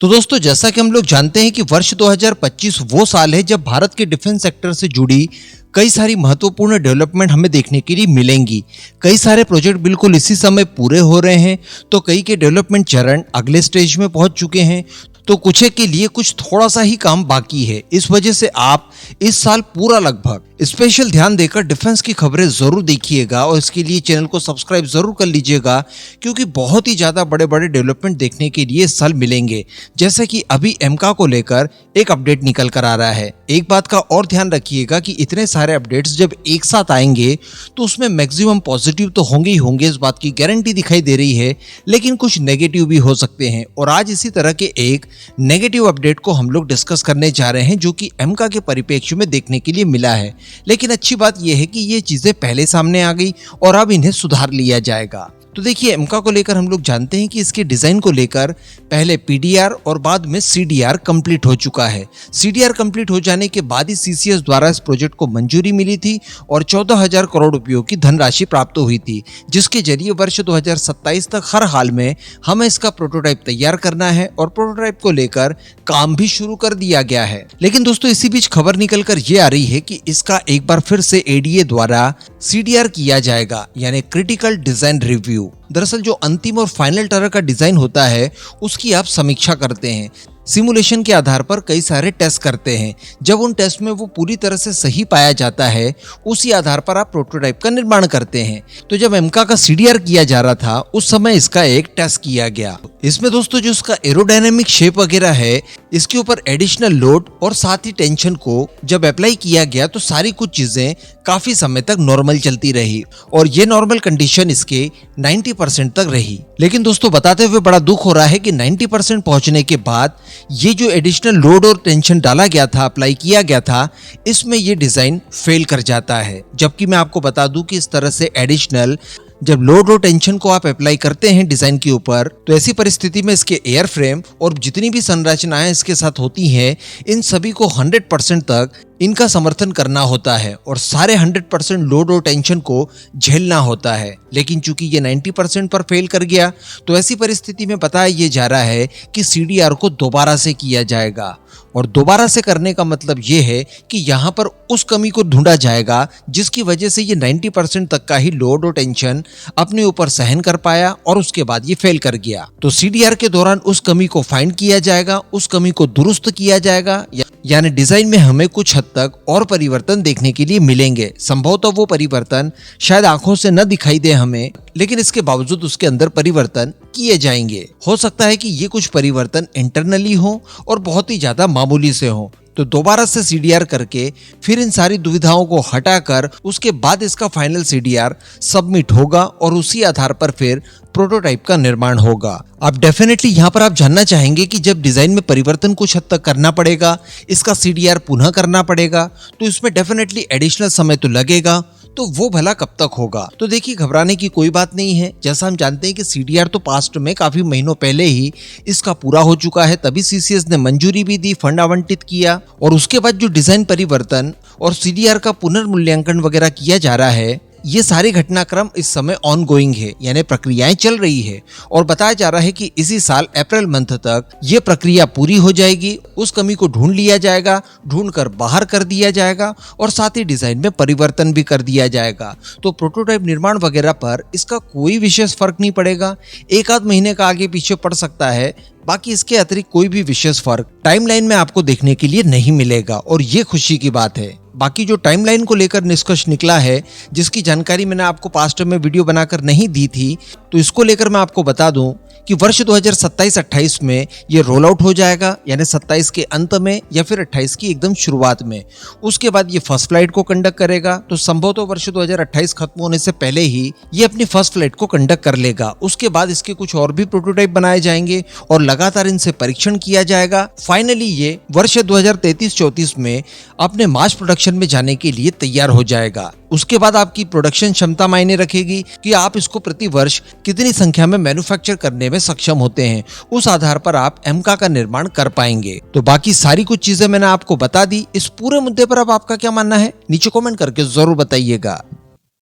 तो दोस्तों, जैसा कि हम लोग जानते हैं कि वर्ष 2025 वो साल है जब भारत के डिफेंस सेक्टर से जुड़ी कई सारी महत्वपूर्ण डेवलपमेंट हमें देखने के लिए मिलेंगी। कई सारे प्रोजेक्ट बिल्कुल इसी समय पूरे हो रहे हैं, तो कई के डेवलपमेंट चरण अगले स्टेज में पहुंच चुके हैं, तो कुछ के लिए कुछ थोड़ा सा ही काम बाकी है। इस वजह से आप इस साल पूरा लगभग स्पेशल ध्यान देकर डिफेंस की खबरें जरूर देखिएगा और इसके लिए चैनल को सब्सक्राइब जरूर कर लीजिएगा, क्योंकि बहुत ही ज्यादा बड़े बड़े डेवलपमेंट देखने के लिए इस साल मिलेंगे। जैसे कि अभी एमका को लेकर एक अपडेट निकल कर आ रहा है। एक बात का और ध्यान रखिएगा कि इतने सारे अपडेट्स जब एक साथ आएंगे तो उसमें मैक्सिमम पॉजिटिव तो होंगे ही होंगे, इस बात की गारंटी दिखाई दे रही है, लेकिन कुछ नेगेटिव भी हो सकते हैं। और आज इसी तरह के एक नेगेटिव अपडेट को हम लोग डिस्कस करने जा रहे हैं, जो कि एमका के परिप्रेक्ष्य में देखने के लिए मिला है। लेकिन अच्छी बात यह है कि ये चीजें पहले सामने आ गई और अब इन्हें सुधार लिया जाएगा। तो देखिए, एमका को लेकर हम लोग जानते हैं कि इसके डिजाइन को लेकर पहले पीडीआर और बाद में सीडीआर कंप्लीट हो चुका है। सीडीआर कंप्लीट हो जाने के बाद ही सीसीएस द्वारा इस प्रोजेक्ट को मंजूरी मिली थी और 14,000 करोड़ रुपयों की धनराशि प्राप्त हुई थी, जिसके जरिए वर्ष 2027 तक हर हाल में हमें इसका प्रोटोटाइप तैयार करना है और प्रोटोटाइप को लेकर काम भी शुरू कर दिया गया है। लेकिन दोस्तों, इसी बीच खबर निकल कर ये आ रही है कि इसका एक बार फिर से एडीए द्वारा सीडीआर किया जाएगा, यानी क्रिटिकल डिजाइन रिव्यू। दरअसल जो अंतिम और फाइनल तरह का डिजाइन होता है उसकी आप समीक्षा करते हैं, सिमुलेशन के आधार पर कई सारे टेस्ट करते हैं। जब उन टेस्ट में वो पूरी तरह से सही पाया जाता है, उसी आधार पर आप प्रोटोटाइप का निर्माण करते हैं। तो जब एमका का सीडीआर किया जा रहा था उस समय इसका एक टेस्ट किया गया। इसमें दोस्तों जो इसका एरोडायनेमिक शेप वगैरह है, इसके ऊपर एडिशनल लोड और साथ ही टेंशन को जब अप्लाई किया गया तो सारी कुछ चीजें काफी समय तक नॉर्मल चलती रही और ये नॉर्मल कंडीशन इसके 90% तक रही। लेकिन दोस्तों, बताते हुए बड़ा दुख हो रहा है कि 90% पहुंचने के बाद ये जो एडिशनल लोड और टेंशन डाला गया था, अप्लाई किया गया था, इसमें ये डिजाइन फेल कर जाता है। जबकि मैं आपको बता दूं कि इस तरह से एडिशनल जब लोड और टेंशन को आप अप्लाई करते हैं डिजाइन के ऊपर, तो ऐसी परिस्थिति में इसके एयर फ्रेम और जितनी भी संरचनाएं इसके साथ होती हैं, इन सभी को 100% तक इनका समर्थन करना होता है और सारे 100% लोड और टेंशन को झेलना होता है। लेकिन चूंकि ये 90% पर फेल कर गया, तो ऐसी परिस्थिति में बताया ये जा रहा है कि सीडीआर को दोबारा से किया जाएगा। और दोबारा से करने का मतलब ये है कि यहाँ पर उस कमी को ढूंढा जाएगा जिसकी वजह से ये 90% तक का ही लोड और टेंशन अपने ऊपर सहन कर पाया और उसके बाद ये फेल कर गया। तो सीडीआर के दौरान उस कमी को फाइंड किया जाएगा, उस कमी को दुरुस्त किया जाएगा, यानी डिजाइन में हमें कुछ हद तक और परिवर्तन देखने के लिए मिलेंगे। संभवतः वो परिवर्तन शायद आंखों से न दिखाई दे हमें, लेकिन इसके बावजूद उसके अंदर परिवर्तन किए जाएंगे। हो सकता है कि ये कुछ परिवर्तन इंटरनली हो और बहुत ही ज्यादा मामूली से हो। तो दोबारा से सीडीआर करके फिर इन सारी दुविधाओं को हटाकर उसके बाद इसका फाइनल सीडीआर सबमिट होगा और उसी आधार पर फिर प्रोटोटाइप का निर्माण होगा। आप डेफिनेटली यहाँ पर आप जानना चाहेंगे कि जब डिजाइन में परिवर्तन कुछ हद तक करना पड़ेगा, इसका सीडीआर पुनः करना पड़ेगा, तो इसमें डेफिनेटली एडिशनल समय तो लगेगा, तो वो भला कब तक होगा? तो देखिए, घबराने की कोई बात नहीं है। जैसा हम जानते हैं कि सीडीआर तो पास्ट में काफी महीनों पहले ही इसका पूरा हो चुका है, तभी सीसीएस ने मंजूरी भी दी, फंड आवंटित किया और उसके बाद जो डिजाइन परिवर्तन और सीडीआर का पुनर्मूल्यांकन वगैरह किया जा रहा है, ये सारे घटनाक्रम इस समय ऑनगोइंग है, यानी प्रक्रियाएं चल रही है और बताया जा रहा है कि इसी साल अप्रैल मंथ तक ये प्रक्रिया पूरी हो जाएगी। उस कमी को ढूंढ लिया जाएगा, ढूंढकर बाहर कर दिया जाएगा और साथ ही डिजाइन में परिवर्तन भी कर दिया जाएगा। तो प्रोटोटाइप निर्माण वगैरह पर इसका कोई विशेष फर्क नहीं पड़ेगा। एक आध महीने का आगे पीछे पड़ सकता है, बाकी इसके अतिरिक्त कोई भी विशेष फर्क टाइमलाइन में आपको देखने के लिए नहीं मिलेगा और ये खुशी की बात है। बाकी जो टाइमलाइन को लेकर निष्कर्ष निकला है, जिसकी जानकारी मैंने आपको पास्ट में वीडियो बनाकर नहीं दी थी, तो इसको लेकर मैं आपको बता दूं कि वर्ष 2027-28 में ये रोल आउट हो जाएगा, यानी 27 के अंत में या फिर 28 की एकदम शुरुआत में। उसके बाद ये फर्स्ट फ्लाइट को कंडक्ट करेगा, तो संभवतः वर्ष 2028 खत्म होने से पहले ही ये अपनी फर्स्ट फ्लाइट को कंडक्ट कर लेगा। उसके बाद इसके कुछ और भी प्रोटोटाइप बनाए जाएंगे और लगातार इनसे परीक्षण किया जाएगा। फाइनली ये वर्ष 2033-34 में अपने मास प्रोडक्शन में जाने के लिए तैयार हो जाएगा। उसके बाद आपकी प्रोडक्शन क्षमता मायने रखेगी कि आप इसको प्रति वर्ष कितनी संख्या में मैन्युफैक्चर करने में सक्षम होते हैं। उस आधार पर आप एमका का निर्माण कर पाएंगे। तो बाकी सारी कुछ चीजें मैंने आपको बता दी। इस पूरे मुद्दे पर अब आपका क्या मानना है, नीचे कमेंट करके जरूर बताइएगा।